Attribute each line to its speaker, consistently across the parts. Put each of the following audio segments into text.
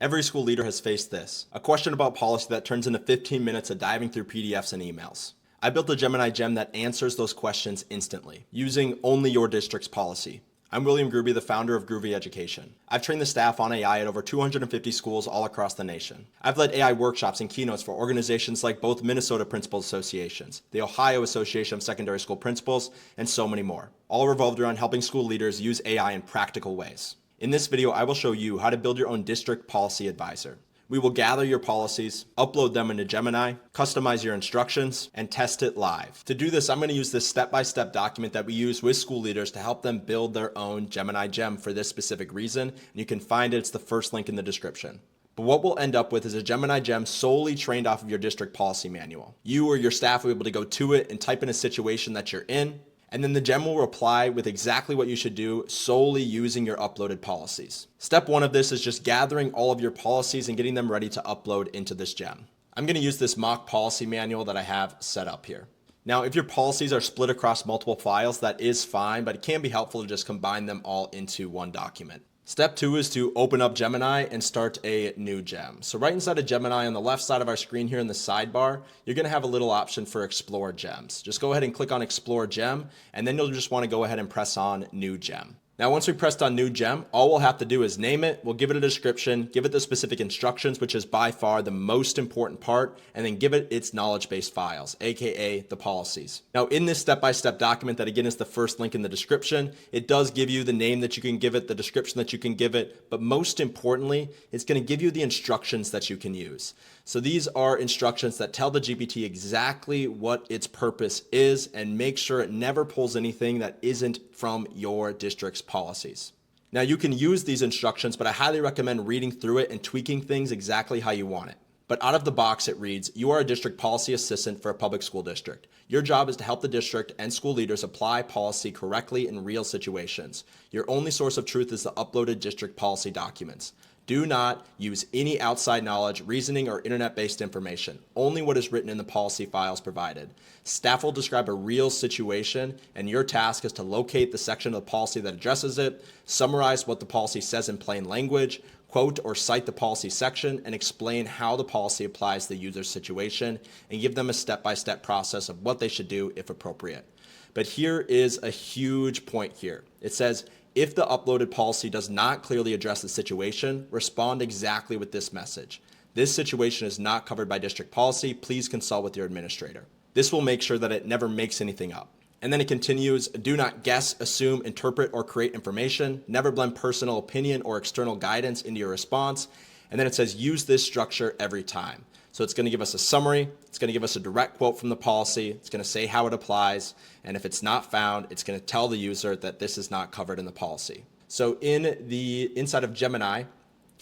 Speaker 1: Every school leader has faced this, a question about policy that turns into 15 minutes of diving through PDFs and emails. I built a Gemini gem that answers those questions instantly, using only your district's policy. I'm William Gruby, the founder of Groovy Education. I've trained the staff on AI at over 250 schools all across the nation. I've led AI workshops and keynotes for organizations like both Minnesota Principals Associations, the Ohio Association of Secondary School Principals, and so many more, all revolved around helping school leaders use AI in practical ways. In this video, I will show you how to build your own district policy advisor. We will gather your policies, upload them into Gemini, customize your instructions, and test it live. To do this, I'm going to use this step-by-step document that we use with school leaders to help them build their own Gemini gem for this specific reason. And you can find it, it's the first link in the description. But what we'll end up with is a Gemini gem solely trained off of your district policy manual. You or your staff will be able to go to it and type in a situation that you're in, and then the gem will reply with exactly what you should do solely using your uploaded policies. Step one of this is just gathering all of your policies and getting them ready to upload into this gem. I'm going to use this mock policy manual that I have set up here. Now, if your policies are split across multiple files, that is fine, but it can be helpful to just combine them all into one document. Step two is to open up Gemini and start a new gem. So right inside of Gemini on the left side of our screen here in the sidebar, you're going to have a little option for Explore Gems. Just go ahead and click on Explore Gem, and then you'll just want to go ahead and press on New Gem. Now, once we pressed on New Gem, all we'll have to do is name it, we'll give it a description, give it the specific instructions, which is by far the most important part, and then give it its knowledge base files, aka the policies. Now, in this step-by-step document that again is the first link in the description, it does give you the name that you can give it, the description that you can give it, but most importantly, it's going to give you the instructions that you can use. So these are instructions that tell the GPT exactly what its purpose is and make sure it never pulls anything that isn't from your district's policies. Now you can use these instructions, but I highly recommend reading through it and tweaking things exactly how you want it. But out of the box, it reads, you are a district policy assistant for a public school district. Your job is to help the district and school leaders apply policy correctly in real situations. Your only source of truth is the uploaded district policy documents. Do not use any outside knowledge, reasoning, or internet-based information, only what is written in the policy files provided. Staff will describe a real situation, and your task is to locate the section of the policy that addresses it, summarize what the policy says in plain language, quote or cite the policy section, and explain how the policy applies to the user's situation, and give them a step-by-step process of what they should do if appropriate. But here is a huge point here. It says, if the uploaded policy does not clearly address the situation, respond exactly with this message. This situation is not covered by district policy. Please consult with your administrator. This will make sure that it never makes anything up. And then it continues, do not guess, assume, interpret, or create information. Never blend personal opinion or external guidance into your response. And then it says, use this structure every time. So it's going to give us a summary, it's going to give us a direct quote from the policy, it's going to say how it applies, and if it's not found, it's going to tell the user that this is not covered in the policy. So inside of Gemini,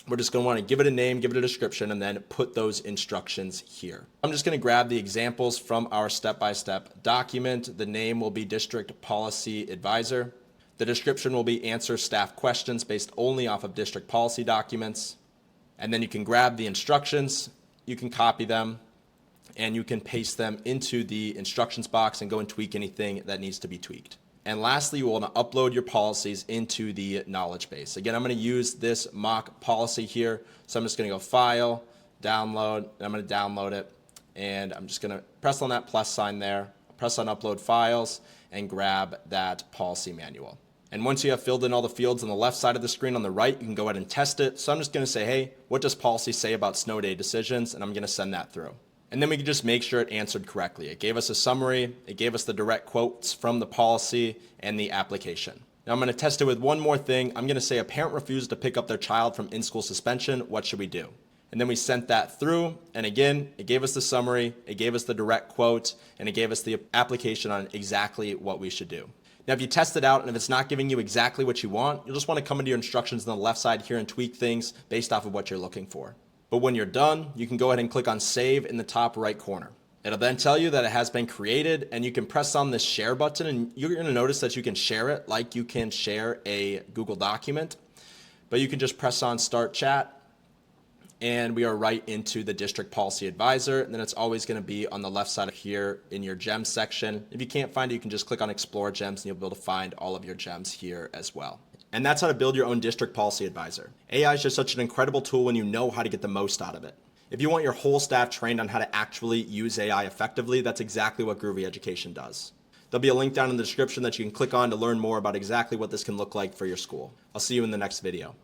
Speaker 1: we're just going to want to give it a name, give it a description, and then put those instructions here. I'm just going to grab the examples from our step-by-step document. The name will be District Policy Advisor. The description will be answer staff questions based only off of district policy documents. And then you can grab the instructions, you can copy them, and you can paste them into the instructions box and go and tweak anything that needs to be tweaked. And lastly, you want to upload your policies into the knowledge base. Again, I'm going to use this mock policy here. So I'm just going to go File, Download, and I'm going to download it. And I'm just going to press on that plus sign there, press on Upload Files, and grab that policy manual. And once you have filled in all the fields on the left side of the screen on the right, you can go ahead and test it. So I'm just going to say, hey, what does policy say about snow day decisions? And I'm going to send that through. And then we can just make sure it answered correctly. It gave us a summary, it gave us the direct quotes from the policy and the application. Now I'm going to test it with one more thing. I'm going to say a parent refused to pick up their child from in-school suspension. What should we do? And then we sent that through. And again, it gave us the summary, it gave us the direct quote, and it gave us the application on exactly what we should do. Now, if you test it out and if it's not giving you exactly what you want, you'll just want to come into your instructions on the left side here and tweak things based off of what you're looking for. But when you're done, you can go ahead and click on Save in the top right corner. It'll then tell you that it has been created, and you can press on this share button, and you're going to notice that you can share it like you can share a Google document. But you can just press on Start Chat, and we are right into the District Policy Advisor, and then it's always going to be on the left side of here in your gems section. If you can't find it, you can just click on Explore Gems, and you'll be able to find all of your gems here as well. And that's how to build your own district policy advisor. AI is just such an incredible tool when you know how to get the most out of it. If you want your whole staff trained on how to actually use AI effectively, that's exactly what Groovy Education does. There'll be a link down in the description that you can click on to learn more about exactly what this can look like for your school. I'll see you in the next video.